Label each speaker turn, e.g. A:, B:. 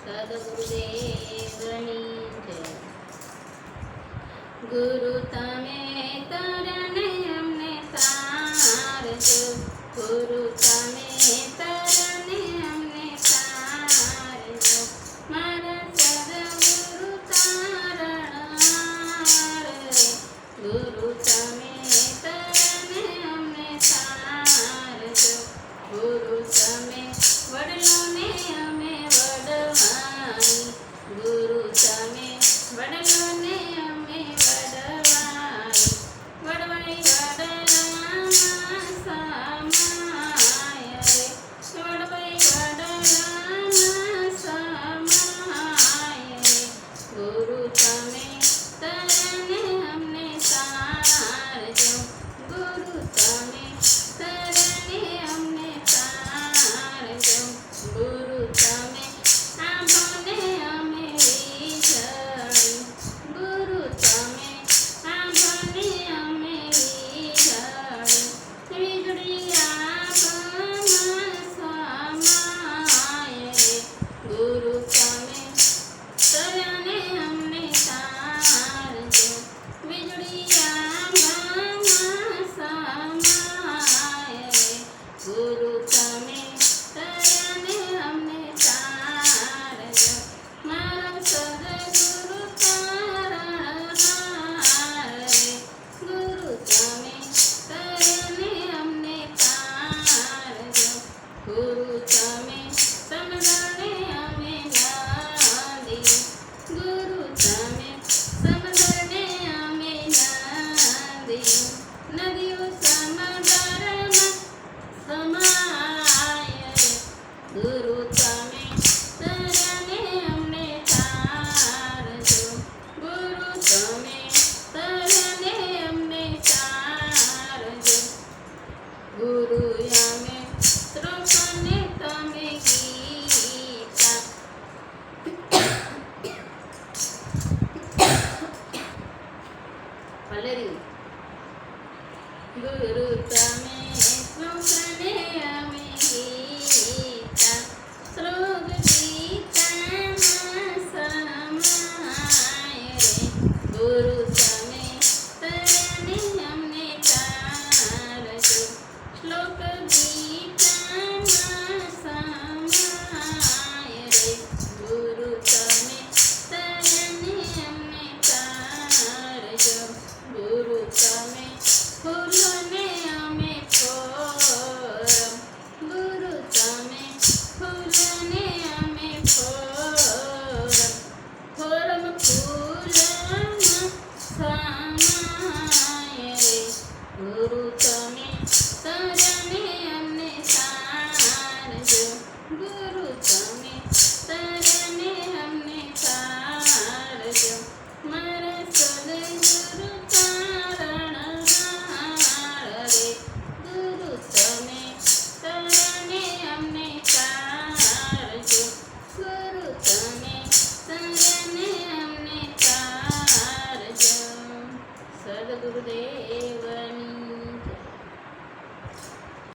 A: સદગુરુદેવની જય. ગુરુ તમે તરને અમને તારજો, ગુરુ તમે તરને અમને તારજો, મારા સદગુરુ તારણહાર રે. ગુરુ તમે તરને અમને તારજો, ગુરુ તમે વડલોને અમે વડવાઈ, ગુરુ તમે વડલોને અમે વડવાઈ, વડવાઈ વડલામાં સમાય રે, વડવાઈ વડલામાં સમાય રે. ગુરુ તમે તરને અમને તારજો, ગુરુ તમે તરને અમને તારજો, ગુરુ તમે આંભોને અમે વીજળી, ગુરુ તમે આંભોને અમે વીજળી, વીજળી આંભમાં સમાય રે. ગુરુ તમે તરને અમને તારજો, વીજળી આંભમાં સમાય રે. ગુરુ તમે તરને અમને તારજો, મારા સદગુરુ તારણહાર રે. ગુરુ તમે તરને અમને તારજો, ગુરુ તમે સમજણે અમે નાદી, ગુરુ તમે સમજણે અમે નાદી, નદીઓ સમુદ્રમાં સમાય રે. ગુરુ તમે તરને અમને તારજો, ગુરુ તમે તરને અમને તારજો, ગુરુ અમે શ્લોકને તમે ગીતા, હલેરી. ગુરુ તમે શ્લોકને અમે ગીતા, શ્લોક ગીતામાં સમાય રે. ગુરુ તમે તરને અમને તારજો, શ્લોક ગીતામાં સમાય રે. ગુરુ તમે તરને અમને તારજો, ગુરુ તમે ફૂલોને અમે ફોરમ, ગુરુ તમે ફૂલોને અમે ફોરમ, ફોરમ ફૂલમાં સમાય રે. ગુરુ તમે તરને અમને તારજો, ગુરુ તમે તરને અમને તારજો, મારા સદગુરુ તારણહાર રે. ગુરુ તમે તરને અમને તારજો, ગુરુ તમે તરને અમને તારજો. સદગુરુદેવ